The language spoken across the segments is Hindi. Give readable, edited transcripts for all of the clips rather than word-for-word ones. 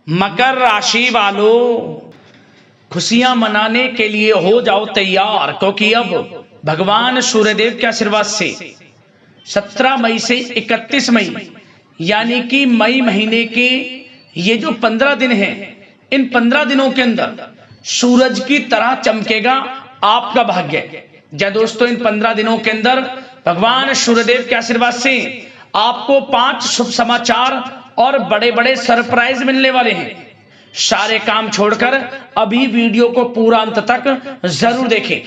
मकर राशि वालों, खुशियां मनाने के लिए हो जाओ तैयार, क्योंकि अब भगवान सूर्यदेव के आशीर्वाद से 17 मई से 31 मई यानी कि मई महीने के ये जो 15 दिन हैं, इन 15 दिनों के अंदर सूरज की तरह चमकेगा आपका भाग्य। जय दोस्तों, इन 15 दिनों के अंदर भगवान सूर्यदेव के आशीर्वाद से आपको 5 शुभ समाचार और बड़े बड़े सरप्राइज मिलने वाले हैं। सारे काम छोड़कर अभी वीडियो को पूरा अंत तक जरूर देखें।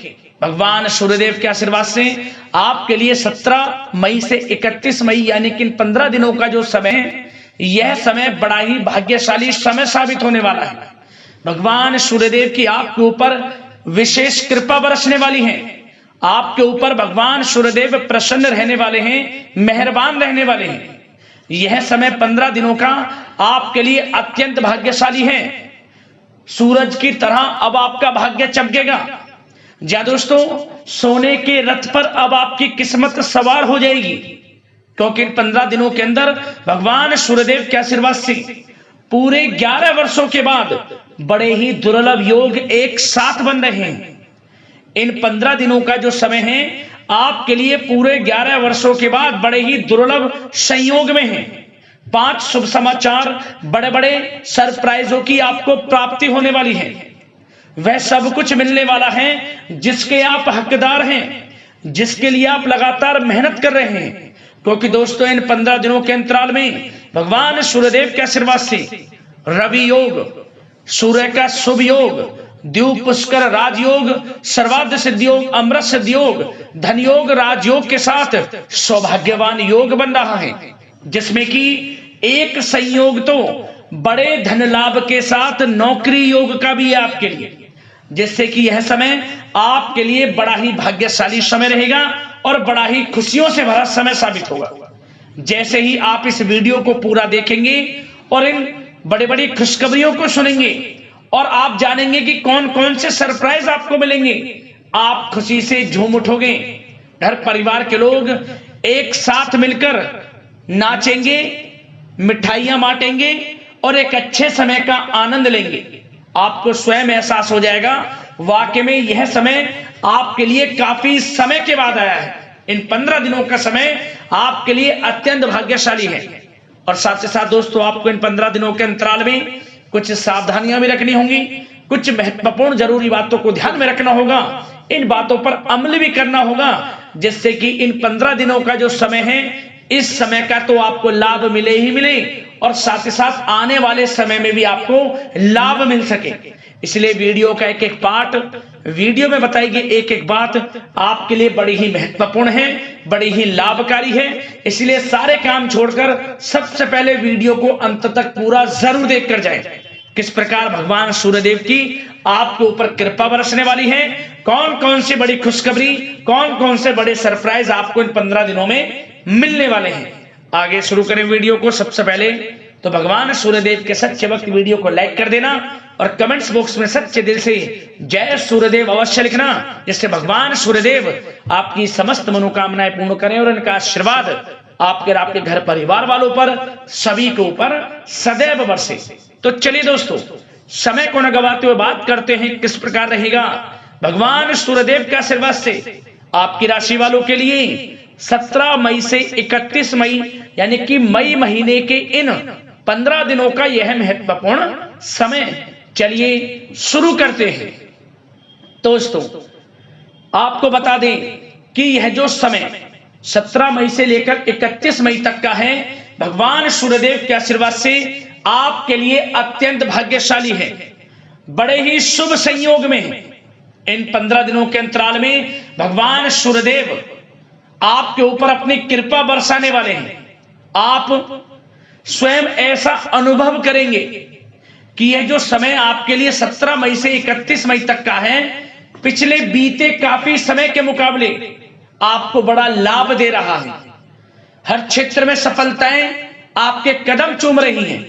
भगवान सूर्यदेव के आशीर्वाद से आपके लिए 17 मई से 31 मई यानी कि इन 15 दिनों का जो समय है, यह समय बड़ा ही भाग्यशाली समय साबित होने वाला है। भगवान सूर्यदेव की आपके ऊपर विशेष कृपा बरसने वाली है। आपके ऊपर भगवान सूर्यदेव प्रसन्न रहने वाले हैं, मेहरबान रहने वाले हैं। यह समय 15 दिनों का आपके लिए अत्यंत भाग्यशाली है। सूरज की तरह अब आपका भाग्य चमकेगा। जा दोस्तों, सोने के रथ पर अब आपकी किस्मत सवार हो जाएगी, क्योंकि इन 15 दिनों के अंदर भगवान सूर्यदेव के आशीर्वाद से पूरे 11 वर्षों के बाद बड़े ही दुर्लभ योग एक साथ बन रहे हैं। इन 15 दिनों का जो समय है आपके लिए पूरे 11 वर्षों के बाद बड़े ही दुर्लभ संयोग में है। 5 शुभ समाचार, बड़े बड़े सरप्राइजों की आपको प्राप्ति होने वाली है। वह सब कुछ मिलने वाला है जिसके आप हकदार हैं, जिसके लिए आप लगातार मेहनत कर रहे हैं। क्योंकि दोस्तों, इन 15 दिनों के अंतराल में भगवान सूर्यदेव के आशीर्वाद से रवि योग, सूर्य का शुभ योग, द्वीप पुष्कर राजयोग, सर्वार्थ सिद्धि योग, अमृत सिद्धि योग, धन योग, राजयोग के साथ सौभाग्यवान योग बन रहा है, जिसमें कि एक संयोग तो बड़े धन लाभ के साथ नौकरी योग का भी है आपके लिए, जिससे कि यह समय आपके लिए बड़ा ही भाग्यशाली समय रहेगा और बड़ा ही खुशियों से भरा समय साबित होगा। जैसे ही आप इस वीडियो को पूरा देखेंगे और इन बड़ी बड़ी खुशखबरियों को सुनेंगे और आप जानेंगे कि कौन कौन से सरप्राइज आपको मिलेंगे, आप खुशी से झूम उठोगे। घर परिवार के लोग एक साथ मिलकर नाचेंगे, मिठाइयां बांटेंगे और एक अच्छे समय का आनंद लेंगे। आपको स्वयं एहसास हो जाएगा वाकई में यह समय आपके लिए काफी समय के बाद आया है। इन 15 दिनों का समय आपके लिए अत्यंत भाग्यशाली है। और साथ ही साथ दोस्तों, आपको इन 15 दिनों के अंतराल में कुछ सावधानियां भी रखनी होंगी, कुछ महत्वपूर्ण जरूरी बातों को ध्यान में रखना होगा, इन बातों पर अमल भी करना होगा, जिससे कि इन 15 दिनों का जो समय है, इस समय का तो आपको लाभ मिले ही मिले और साथ ही साथ आने वाले समय में भी आपको लाभ मिल सके। इसलिए वीडियो का एक एक पार्ट, वीडियो में बताई गई एक एक बात आपके लिए बड़ी ही महत्वपूर्ण है, बड़ी ही लाभकारी है। इसलिए सारे काम छोड़कर सबसे पहले वीडियो को अंत तक पूरा जरूर देख कर जाए। किस प्रकार भगवान सूर्यदेव की आपके ऊपर कृपा बरसने वाली है, कौन कौन सी बड़ी खुशखबरी, कौन कौन से बड़े सरप्राइज आपको इन 15 दिनों में मिलने वाले हैं। आगे शुरू करें वीडियो को। सबसे पहले तो भगवान सूर्यदेव के सच्चे भक्त वीडियो को लाइक कर देना और कमेंट्स बॉक्स में सच्चे दिल से जय सूर्यदेव अवश्य लिखना, जिससे भगवान सूर्यदेव आपकी समस्त मनोकामनाएं पूर्ण करें और इनका आशीर्वाद आपके और आपके घर परिवार वालों पर, सभी के ऊपर सदैव बरसे। तो चलिए दोस्तों, समय को न गवाते हुए बात करते हैं किस प्रकार रहेगा भगवान सूर्यदेव के आशीर्वाद से आपकी राशि वालों के लिए 17 मई से 31 मई यानी कि मई महीने के इन 15 दिनों का यह महत्वपूर्ण समय। चलिए शुरू करते हैं। दोस्तों, आपको बता दें कि यह जो समय 17 मई से लेकर 31 मई तक का है, भगवान सूर्यदेव के आशीर्वाद से आपके लिए अत्यंत भाग्यशाली है, बड़े ही शुभ संयोग में। इन 15 दिनों के अंतराल में भगवान सूर्यदेव आपके ऊपर अपनी कृपा बरसाने वाले हैं। आप स्वयं ऐसा अनुभव करेंगे कि यह जो समय आपके लिए 17 मई से 31 मई तक का है, पिछले बीते काफी समय के मुकाबले आपको बड़ा लाभ दे रहा है। हर क्षेत्र में सफलताएं आपके कदम चूम रही हैं।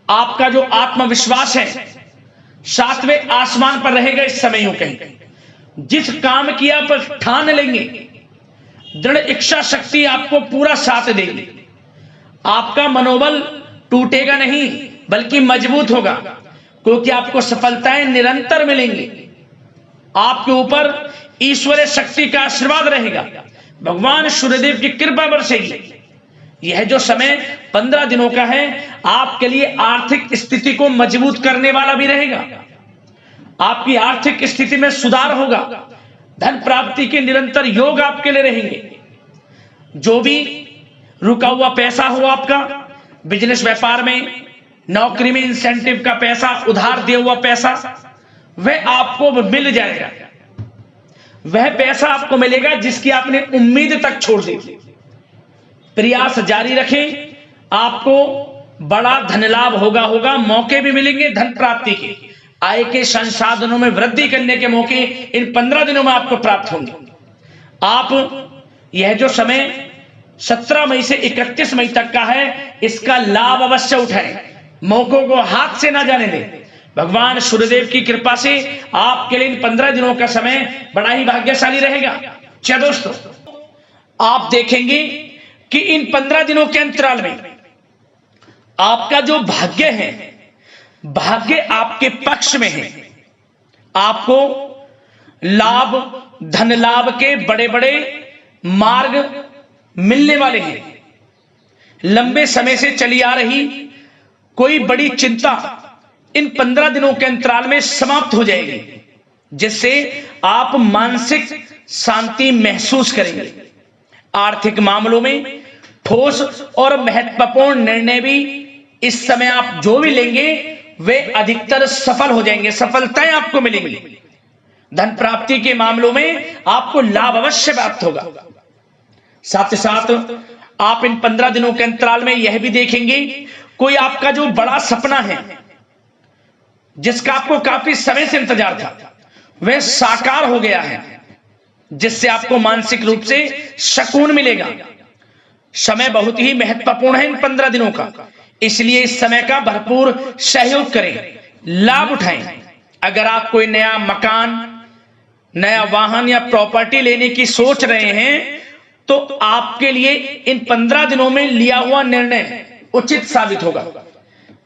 आपका जो आत्मविश्वास है 7वें आसमान पर रहेगा इस समय। यूं कहीं जिस काम की आप ठान लेंगे, दृढ़ इच्छा शक्ति आपको पूरा साथ देगी। आपका मनोबल टूटेगा नहीं, बल्कि मजबूत होगा, क्योंकि आपको सफलताएं निरंतर मिलेंगी। आपके ऊपर ईश्वरीय शक्ति का आशीर्वाद रहेगा, भगवान सूर्यदेव की कृपा बरसेगी। यह जो समय 15 दिनों का है, आपके लिए आर्थिक स्थिति को मजबूत करने वाला भी रहेगा। आपकी आर्थिक स्थिति में सुधार होगा, धन प्राप्ति के निरंतर योग आपके लिए रहेंगे। जो भी रुका हुआ पैसा हो आपका बिजनेस व्यापार में, नौकरी में इंसेंटिव का पैसा, उधार दिया हुआ पैसा, वह आपको मिल जाएगा। वह पैसा आपको मिलेगा जिसकी आपने उम्मीद तक छोड़ दी थी। प्रयास जारी रखें, आपको बड़ा धन लाभ होगा। मौके भी मिलेंगे धन प्राप्ति के, आय के संसाधनों में वृद्धि करने के मौके इन 15 दिनों में आपको प्राप्त होंगे। आप यह जो समय 17 मई से 31 मई तक का है, इसका लाभ अवश्य उठाएं, मौकों को हाथ से ना जाने दें। भगवान सूर्यदेव की कृपा से आपके लिए इन 15 दिनों का समय बड़ा ही भाग्यशाली रहेगा। क्या दोस्तों, आप देखेंगे कि इन 15 दिनों के अंतराल में आपका जो भाग्य है, भाग्य आपके पक्ष में है। आपको लाभ, धन लाभ के बड़े बड़े मार्ग मिलने वाले हैं। लंबे समय से चली आ रही कोई बड़ी चिंता इन 15 दिनों के अंतराल में समाप्त हो जाएगी, जिससे आप मानसिक शांति महसूस करेंगे। आर्थिक मामलों में ठोस और महत्वपूर्ण निर्णय भी इस समय आप जो भी लेंगे वे अधिकतर सफल हो जाएंगे, सफलताएं आपको मिलेंगी। धन प्राप्ति के मामलों में आपको लाभ अवश्य प्राप्त होगा। साथ ही साथ आप इन 15 दिनों के अंतराल में यह भी देखेंगे, कोई आपका जो बड़ा सपना है, जिसका आपको काफी समय से इंतजार था, वह साकार हो गया है, जिससे आपको मानसिक रूप से सुकून मिलेगा। समय बहुत ही महत्वपूर्ण है इन 15 दिनों का, इसलिए इस समय का भरपूर सहयोग करें, लाभ उठाएं। अगर आप कोई नया मकान, नया वाहन या प्रॉपर्टी लेने की सोच रहे हैं, तो आपके लिए इन 15 दिनों में लिया हुआ निर्णय उचित साबित होगा।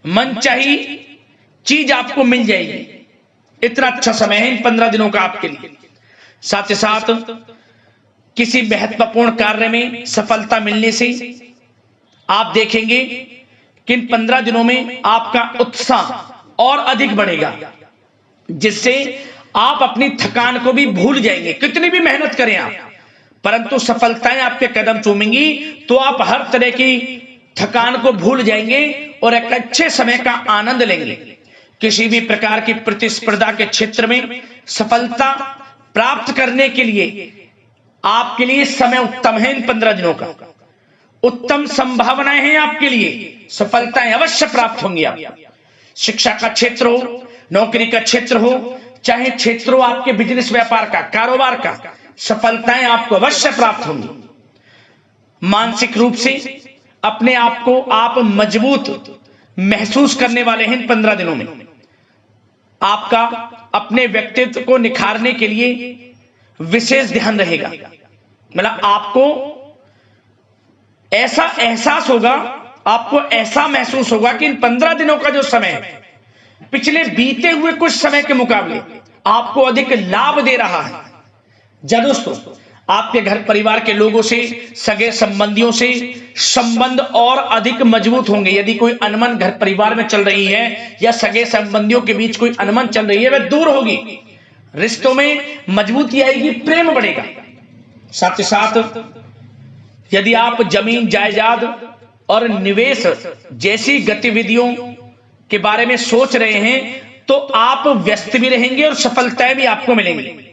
मनचाही चीज आपको मिल जाएगी। इतना अच्छा समय है इन 15 दिनों का आपके लिए। साथ ही साथ किसी महत्वपूर्ण कार्य में सफलता मिलने से आप देखेंगे कि इन 15 दिनों में आपका उत्साह और अधिक बढ़ेगा, जिससे आप अपनी थकान को भी भूल जाएंगे। कितनी भी मेहनत करें आप, परंतु सफलताएं आपके कदम चूमेंगी तो आप हर तरह की थकान को भूल जाएंगे और एक अच्छे समय का आनंद लेंगे। किसी भी प्रकार की प्रतिस्पर्धा के क्षेत्र में सफलता प्राप्त करने के लिए आपके लिए समय उत्तम है। इन 15 दिनों का उत्तम संभावनाएं हैं आपके लिए, सफलताएं अवश्य प्राप्त होंगी। आप शिक्षा का क्षेत्र हो, नौकरी का क्षेत्र हो, चाहे क्षेत्र हो आपके बिजनेस व्यापार का, कारोबार का, सफलताएं आपको अवश्य प्राप्त होंगी। मानसिक रूप से अपने आप को आप मजबूत महसूस करने वाले हैं इन 15 दिनों में। आपका अपने व्यक्तित्व को निखारने के लिए विशेष ध्यान रहेगा। मतलब आपको ऐसा एहसास होगा, आपको ऐसा महसूस होगा कि इन 15 दिनों का जो समय है, पिछले बीते हुए कुछ समय के मुकाबले आपको अधिक लाभ दे रहा है। जब दोस्तों आपके घर परिवार के लोगों से, सगे संबंधियों से संबंध और अधिक मजबूत होंगे। यदि कोई अनबन घर परिवार में चल रही है या सगे संबंधियों के बीच कोई अनबन चल रही है, वह दूर होगी, रिश्तों में मजबूती आएगी, प्रेम बढ़ेगा। साथ ही साथ यदि आप जमीन जायदाद और निवेश जैसी गतिविधियों के बारे में सोच रहे हैं, तो आप व्यस्त भी रहेंगे और सफलताएं भी आपको मिलेंगी।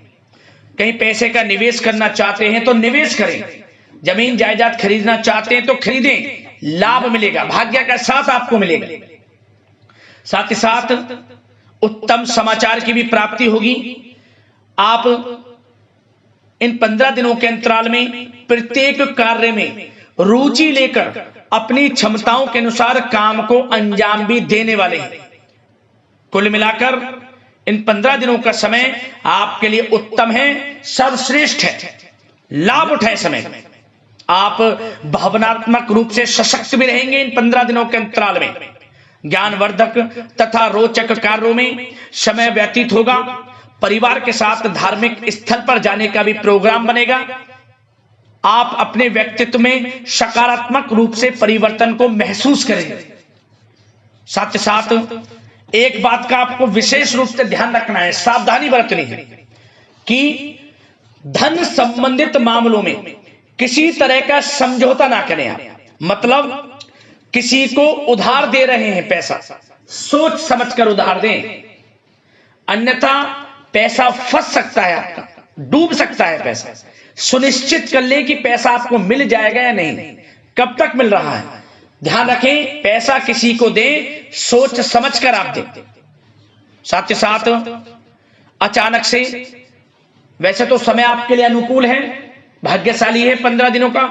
कहीं पैसे का निवेश करना चाहते हैं तो निवेश करें, जमीन जायदाद खरीदना चाहते हैं तो खरीदें, लाभ मिलेगा, भाग्य का साथ आपको मिलेगा। साथ ही साथ उत्तम समाचार की भी प्राप्ति होगी। आप इन 15 दिनों के अंतराल में प्रत्येक कार्य में रुचि लेकर अपनी क्षमताओं के अनुसार काम को अंजाम भी देने वाले हैं। कुल मिलाकर इन 15 दिनों का समय आपके लिए उत्तम है, सर्वश्रेष्ठ है। लाभ उठाएं समय में। आप भावनात्मक रूप से सशक्त भी रहेंगे इन 15 दिनों के अंतराल में। ज्ञानवर्धक तथा रोचक कार्यों में समय व्यतीत होगा। परिवार के साथ धार्मिक स्थल पर जाने का भी प्रोग्राम बनेगा। आप अपने व्यक्तित्व में सकारात्मक रूप से परिवर्तन को महसूस करेंगे। साथ ही साथ एक बात का आपको विशेष रूप से ध्यान रखना है, सावधानी बरतनी है कि धन संबंधित मामलों में किसी तरह का समझौता ना करें आप। मतलब किसी को उधार दे रहे हैं पैसा, सोच समझकर उधार दें, अन्यथा पैसा फंस सकता है, आपका डूब सकता है पैसा। सुनिश्चित कर लें कि पैसा आपको मिल जाएगा या नहीं, कब तक मिल रहा है, ध्यान रखें। पैसा किसी को दें, सोच समझकर आप दें। साथ ही साथ अचानक से, वैसे तो समय आपके लिए अनुकूल है, भाग्यशाली है 15 दिनों का,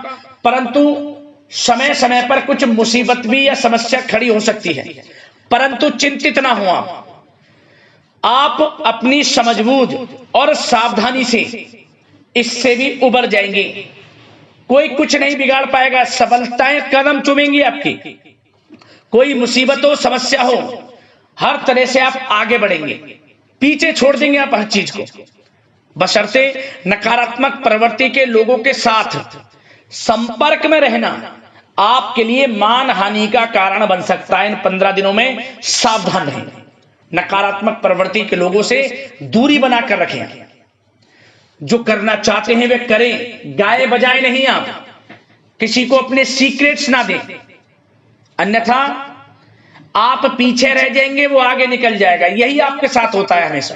परंतु समय समय पर कुछ मुसीबत भी या समस्या खड़ी हो सकती है। परंतु चिंतित ना हो आप अपनी समझबूझ और सावधानी से इससे भी उबर जाएंगे। कोई कुछ नहीं बिगाड़ पाएगा, सफलताएं कदम चूमेंगी आपकी। कोई मुसीबत हो, समस्या हो, हर तरह से आप आगे बढ़ेंगे, पीछे छोड़ देंगे आप हर चीज को। बशर्ते नकारात्मक प्रवृत्ति के लोगों के साथ संपर्क में रहना आपके लिए मान हानि का कारण बन सकता है। इन 15 दिनों में सावधान रहें, नकारात्मक प्रवृत्ति के लोगों से दूरी बनाकर रखें। जो करना चाहते हैं वे करें, गाए बजाए नहीं। आप किसी को अपने सीक्रेट्स ना दें, अन्यथा आप पीछे रह जाएंगे, वो आगे निकल जाएगा। यही आपके साथ होता है हमेशा।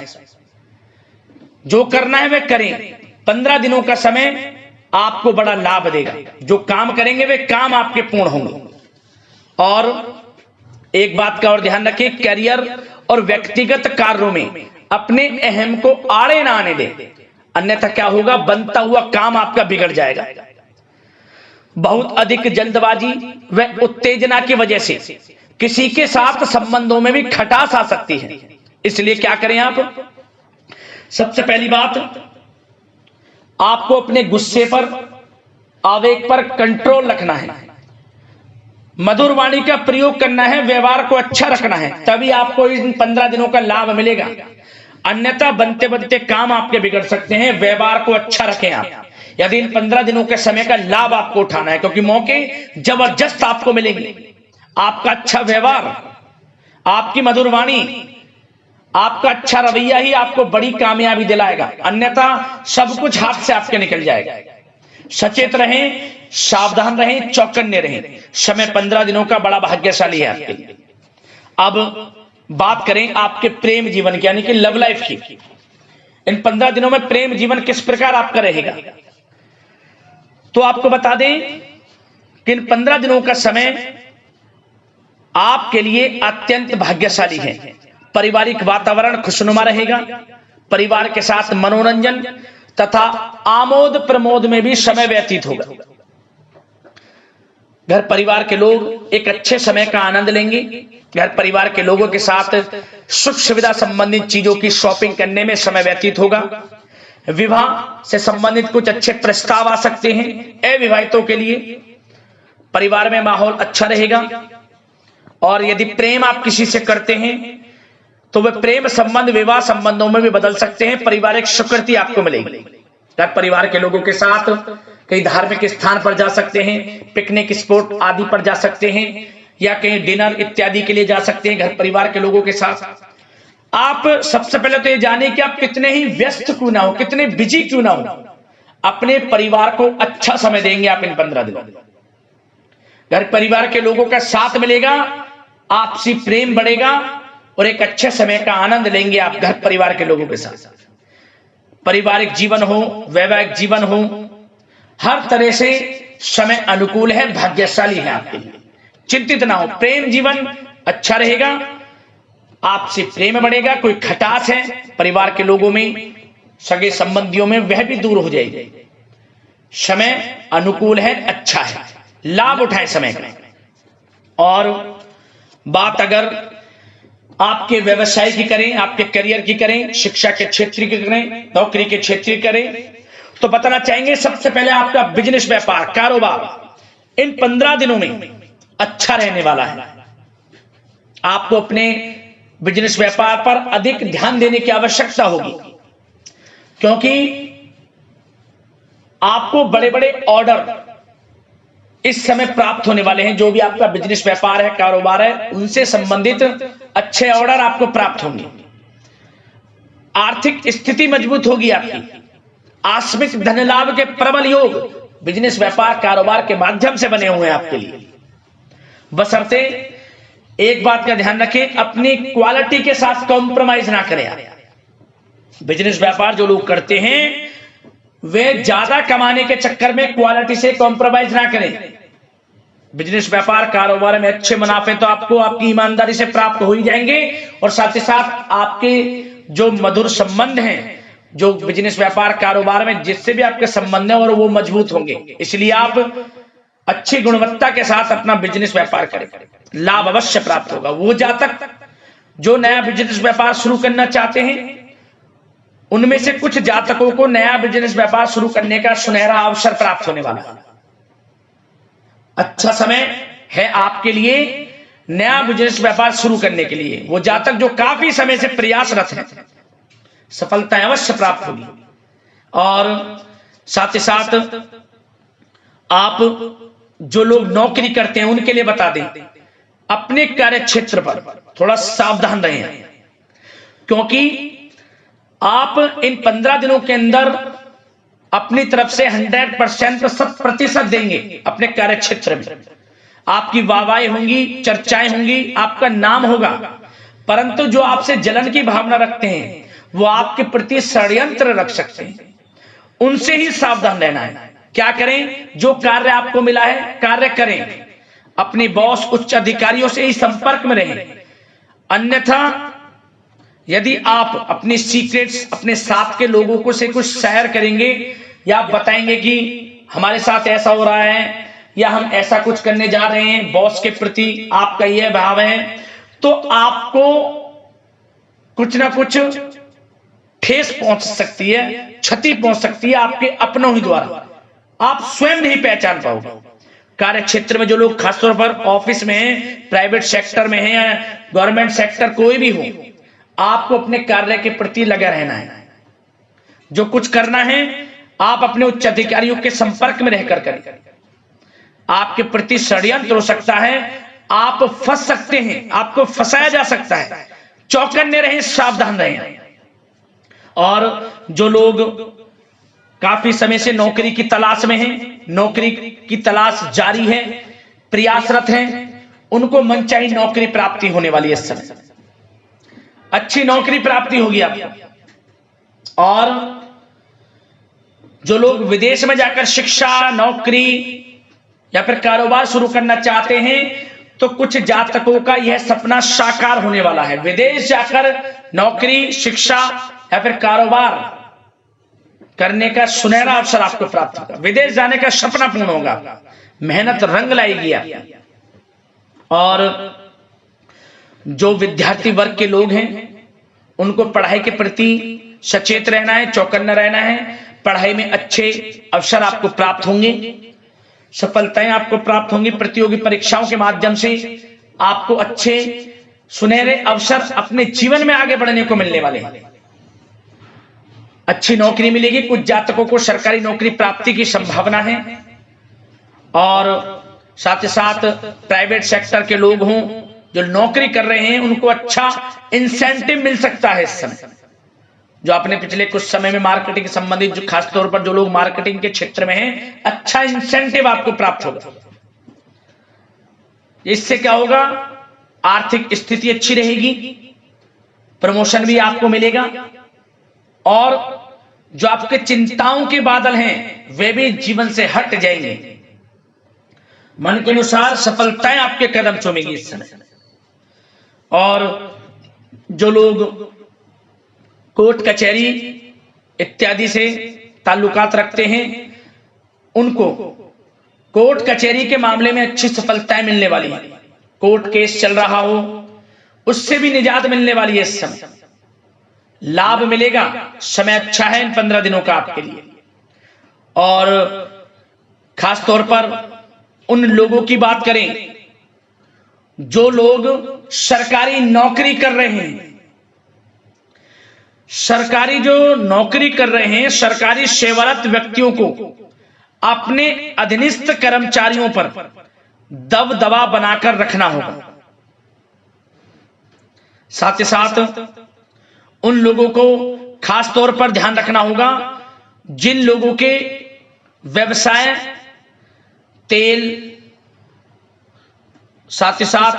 जो करना है वे करें। 15 दिनों का समय आपको बड़ा लाभ देगा। जो काम करेंगे वे काम आपके पूर्ण होंगे। और एक बात का और ध्यान रखें, करियर और व्यक्तिगत कार्यों में अपने अहम को आड़े ना आने दें, अन्यथा क्या होगा, बनता हुआ काम आपका बिगड़ जाएगा। बहुत अधिक जल्दबाजी व उत्तेजना की वजह से किसी के साथ संबंधों में भी खटास आ सकती है। इसलिए क्या करें आप, सबसे पहली बात, आपको अपने गुस्से पर, आवेग पर कंट्रोल रखना है। मधुर वाणी का प्रयोग करना है, व्यवहार को अच्छा रखना है, तभी आपको इन 15 दिनों का लाभ मिलेगा। अन्यथा बनते बनते काम आपके बिगड़ सकते हैं। व्यवहार को अच्छा रखें आप, यदि इन 15 दिनों के समय का लाभ आपको उठाना है, क्योंकि मौके जबरदस्त आपको मिलेंगे। आपका अच्छा व्यवहार, आपकी मधुर वाणी, आपका अच्छा रवैया ही आपको बड़ी कामयाबी दिलाएगा, अन्यथा सब कुछ हाथ से आपके निकल जाएगा। सचेत रहें, सावधान रहें, चौकन्ने रहें। समय 15 दिनों का बड़ा भाग्यशाली है आपके लिए। अब बात करें आपके प्रेम जीवन की, यानी कि लव लाइफ की। इन 15 दिनों में प्रेम जीवन किस प्रकार आपका रहेगा, तो आपको बता दें कि इन 15 दिनों का समय आपके लिए अत्यंत भाग्यशाली है। पारिवारिक वातावरण खुशनुमा रहेगा। परिवार के साथ मनोरंजन तथा आमोद प्रमोद में भी समय व्यतीत होगा। घर परिवार के लोग एक अच्छे समय का आनंद लेंगे। घर परिवार के लोगों के साथ सुख सुविधा संबंधित चीजों की शॉपिंग करने में समय व्यतीत होगा। विवाह से संबंधित कुछ अच्छे प्रस्ताव आ सकते हैं अविवाहितों के लिए। परिवार में माहौल अच्छा रहेगा। और यदि प्रेम आप किसी से करते हैं तो वह प्रेम संबंध विवाह संबंधों में भी बदल सकते हैं। पारिवारिक स्वीकृति आपको मिलेगी। घर परिवार के लोगों के साथ कहीं धार्मिक स्थान पर जा सकते हैं, पिकनिक स्पॉट आदि पर जा सकते हैं, या कहीं डिनर इत्यादि के लिए जा सकते हैं घर परिवार के लोगों के साथ। आप सबसे पहले तो ये जाने कि आप कितने ही व्यस्त क्यों ना हो, कितने बिजी क्यों ना हो, अपने परिवार को अच्छा समय देंगे आप इन 15 दिनों। घर परिवार के लोगों का साथ मिलेगा, आपसी प्रेम बढ़ेगा और एक अच्छे समय का आनंद लेंगे आप घर परिवार के लोगों के साथ। पारिवारिक जीवन हो, वैवाहिक जीवन हो, हर तरह से समय अनुकूल है, भाग्यशाली है आपके लिए। चिंतित ना हो, प्रेम जीवन अच्छा रहेगा, आपसे प्रेम बढ़ेगा। कोई खटास है परिवार के लोगों में, सगे संबंधियों में, वह भी दूर हो जाएगी। समय अनुकूल है, अच्छा है, लाभ उठाएं समय का। और बात अगर आपके व्यवसाय की करें, आपके करियर की करें, शिक्षा के क्षेत्र की करें, नौकरी के क्षेत्र की करें, तो बताना चाहेंगे सबसे पहले आपका बिजनेस, व्यापार, कारोबार इन 15 दिनों में अच्छा रहने वाला है। आपको अपने बिजनेस व्यापार पर अधिक ध्यान देने की आवश्यकता होगी, क्योंकि आपको बड़े बड़े ऑर्डर इस समय प्राप्त होने वाले हैं। जो भी आपका बिजनेस व्यापार है, कारोबार है, उनसे संबंधित अच्छे ऑर्डर आपको प्राप्त होंगे। आर्थिक स्थिति मजबूत होगी आपकी। आकस्मिक धन लाभ के प्रबल योग बिजनेस व्यापार कारोबार के माध्यम से बने हुए हैं आपके लिए। बशर्ते एक बात का ध्यान रखें, अपनी क्वालिटी के साथ कॉम्प्रोमाइज ना करें आप। बिजनेस व्यापार जो लोग करते हैं वे ज्यादा कमाने के चक्कर में क्वालिटी से कॉम्प्रोमाइज ना करें। बिजनेस व्यापार कारोबार में अच्छे मुनाफे तो आपको आपकी ईमानदारी से प्राप्त हो ही जाएंगे, और साथ ही साथ आपके जो मधुर संबंध हैं जो बिजनेस व्यापार कारोबार में जिससे भी आपके संबंध हैं और वो मजबूत होंगे। इसलिए आप अच्छी गुणवत्ता के साथ अपना बिजनेस व्यापार करें, लाभ अवश्य प्राप्त होगा। वो जातक जो नया बिजनेस व्यापार शुरू करना चाहते हैं, उनमें से कुछ जातकों को नया बिजनेस व्यापार शुरू करने का सुनहरा अवसर प्राप्त होने वाला है। अच्छा समय है आपके लिए नया बिजनेस व्यापार शुरू करने के लिए। वो जातक जो काफी समय से प्रयासरत हैं, सफलता अवश्य प्राप्त होगी। और साथ ही साथ आप जो लोग नौकरी करते हैं उनके लिए बता दें, अपने कार्य क्षेत्र पर थोड़ा सावधान रहें, क्योंकि आप इन 15 दिनों के अंदर अपनी तरफ से 100% 100% देंगे अपने कार्य क्षेत्र में। आपकी वाहवाही होंगी, चर्चाएं होंगी, आपका नाम होगा, परंतु जो आपसे जलन की भावना रखते हैं वो आपके प्रति षड्यंत्र रख सकते हैं। उनसे ही सावधान रहना है। क्या करें? जो कार्य आपको मिला है कार्य करें, अपने बॉस उच्च अधिकारियों से ही संपर्क में रहें। अन्यथा यदि आप अपने सीक्रेट्स अपने साथ के लोगों को से कुछ शेयर करेंगे या आप बताएंगे कि हमारे साथ ऐसा हो रहा है या हम ऐसा कुछ करने जा रहे हैं, बॉस के प्रति आपका यह भाव है, तो आपको कुछ ना कुछ ठेस पहुंच सकती है, क्षति पहुंच सकती है आपके अपनों ही द्वारा। आप स्वयं नहीं पहचान पाओगे। कार्य क्षेत्र में जो लोग खासतौर पर ऑफिस में हैं, प्राइवेट सेक्टर में हैं या गवर्नमेंट सेक्टर कोई भी हो, आपको अपने कार्य के प्रति लगा रहना है। जो कुछ करना है आप अपने उच्च अधिकारियों के संपर्क में रहकर करें। आपके प्रति षड्यंत्र हो सकता है, आप फंस सकते हैं, आपको फंसाया जा सकता है। चौकन्ने रहें, सावधान रहें। और जो लोग काफी समय से नौकरी की तलाश में हैं, नौकरी की तलाश जारी है, प्रयासरत हैं, उनको मनचाही नौकरी प्राप्ति होने वाली है। इस समय अच्छी नौकरी प्राप्ति होगी आपको। और जो लोग विदेश में जाकर शिक्षा, नौकरी या फिर कारोबार शुरू करना चाहते हैं, तो कुछ जातकों का यह सपना साकार होने वाला है। विदेश जाकर नौकरी, शिक्षा या फिर कारोबार करने का सुनहरा अवसर आपको प्राप्त होगा। विदेश जाने का सपना पूर्ण होगा, मेहनत रंग लाएगी आपकी। और जो विद्यार्थी वर्ग के लोग हैं उनको पढ़ाई के प्रति सचेत रहना है, चौकन्ना रहना है। पढ़ाई में अच्छे अवसर आपको प्राप्त होंगे, सफलताएं आपको प्राप्त होंगी। प्रतियोगी परीक्षाओं के माध्यम से आपको अच्छे सुनहरे अवसर अपने जीवन में आगे बढ़ने को मिलने वाले हैं। अच्छी नौकरी मिलेगी। कुछ जातकों को सरकारी नौकरी प्राप्ति की संभावना है। और साथ ही साथ प्राइवेट सेक्टर के लोग हों जो नौकरी कर रहे हैं, उनको अच्छा इंसेंटिव मिल सकता है इस समय। जो आपने पिछले कुछ समय में मार्केटिंग संबंधित, जो खासतौर पर जो लोग मार्केटिंग के क्षेत्र में हैं, अच्छा इंसेंटिव आपको प्राप्त होगा। इससे क्या होगा? आर्थिक स्थिति अच्छी रहेगी, प्रमोशन भी आपको मिलेगा, और जो आपके चिंताओं के बादल हैं वे भी जीवन से हट जाएंगे। मन के अनुसार सफलताएं आपके कदम चूमेगी इस समय। और जो लोग कोर्ट कचहरी इत्यादि से ताल्लुकात रखते हैं, उनको कोर्ट कचहरी के मामले में अच्छी सफलताएं मिलने वाली है। कोर्ट केस चल रहा हो उससे भी निजात मिलने वाली है। इस समय लाभ मिलेगा। समय अच्छा है इन 15 दिनों का आपके लिए। और खास तौर पर उन लोगों की बात करें, जो लोग सरकारी नौकरी कर रहे हैं, सरकारी जो नौकरी कर रहे हैं, सरकारी सेवारत व्यक्तियों को अपने अधीनस्थ कर्मचारियों पर दबदबा बनाकर रखना होगा। साथ ही साथ उन लोगों को खास तौर पर ध्यान रखना होगा जिन लोगों के व्यवसाय तेल, साथ ही साथ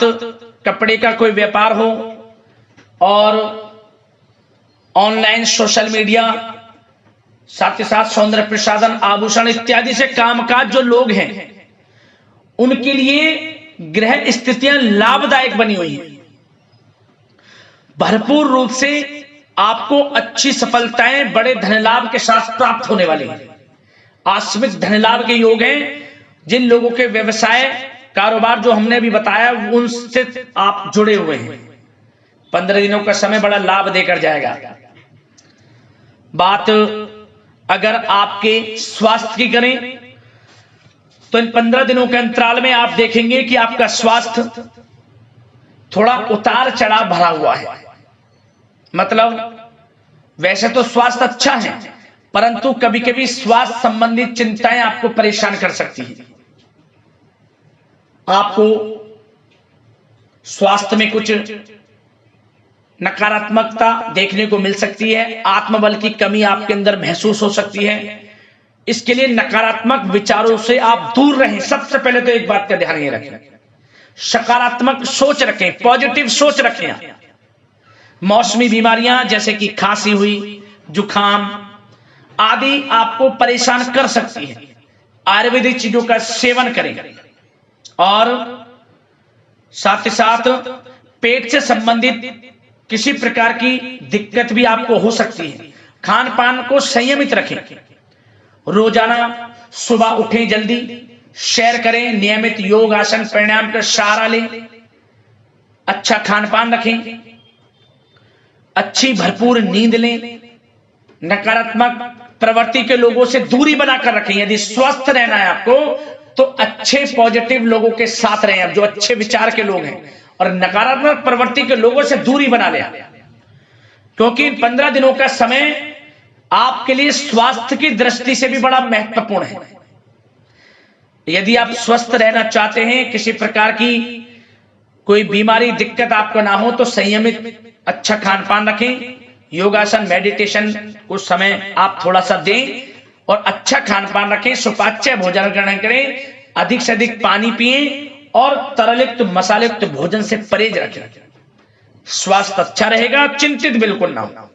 कपड़े का कोई व्यापार हो और ऑनलाइन सोशल मीडिया, साथ ही साथ सौंदर्य प्रसाधन, आभूषण इत्यादि से कामकाज जो लोग हैं, उनके लिए ग्रह स्थितियां लाभदायक बनी हुई हैं। भरपूर रूप से आपको अच्छी सफलताएं बड़े धनलाभ के साथ प्राप्त होने वाली हैं। आकस्मिक धनलाभ के योग हैं। जिन लोगों के व्यवसाय कारोबार जो हमने भी बताया उनसे आप जुड़े हुए हैं, 15 दिनों का समय बड़ा लाभ देकर जाएगा। बात अगर आपके स्वास्थ्य की करें तो इन 15 दिनों के अंतराल में आप देखेंगे कि आपका स्वास्थ्य थोड़ा उतार चढ़ाव भरा हुआ है। मतलब वैसे तो स्वास्थ्य अच्छा है, परंतु कभी कभी स्वास्थ्य संबंधित चिंताएं आपको परेशान कर सकती हैं। आपको स्वास्थ्य में कुछ नकारात्मकता देखने को मिल सकती है, आत्मबल की कमी आपके अंदर महसूस हो सकती है। इसके लिए नकारात्मक विचारों से आप दूर रहें। सबसे पहले तो एक बात का ध्यान ये रखें, सकारात्मक सोच रखें, पॉजिटिव सोच रखें। मौसमी बीमारियां जैसे कि खांसी हुई, जुखाम आदि आपको परेशान कर सकती है। आयुर्वेदिक चीजों का सेवन करें और साथ ही साथ पेट से संबंधित किसी प्रकार की दिक्कत भी आपको हो सकती है। खान पान को संयमित रखें। रोजाना सुबह उठें, जल्दी सैर करें, नियमित योग आसन प्राणायाम का सहारा लें, अच्छा खान पान रखें, अच्छी भरपूर नींद लें, नकारात्मक प्रवृत्ति के लोगों से दूरी बनाकर रखें। यदि स्वस्थ रहना है आपको तो अच्छे पॉजिटिव लोगों के साथ रहें, अब जो अच्छे विचार के लोग हैं, और नकारात्मक प्रवृत्ति के लोगों से दूरी बना लें, क्योंकि 15 दिनों का समय आपके लिए स्वास्थ्य की दृष्टि से भी बड़ा महत्वपूर्ण है। यदि आप स्वस्थ रहना चाहते हैं, किसी प्रकार की कोई बीमारी दिक्कत आपको ना हो, तो संयमित अच्छा खान पान रखें, योगासन मेडिटेशन को समय आप थोड़ा सा दें और अच्छा खान पान रखें, सुपाच्य भोजन ग्रहण करें, अधिक से अधिक पानी पिएं और तरलयुक्त मसालेयुक्त भोजन से परहेज रखें। स्वास्थ्य अच्छा रहेगा, चिंतित बिल्कुल ना हो।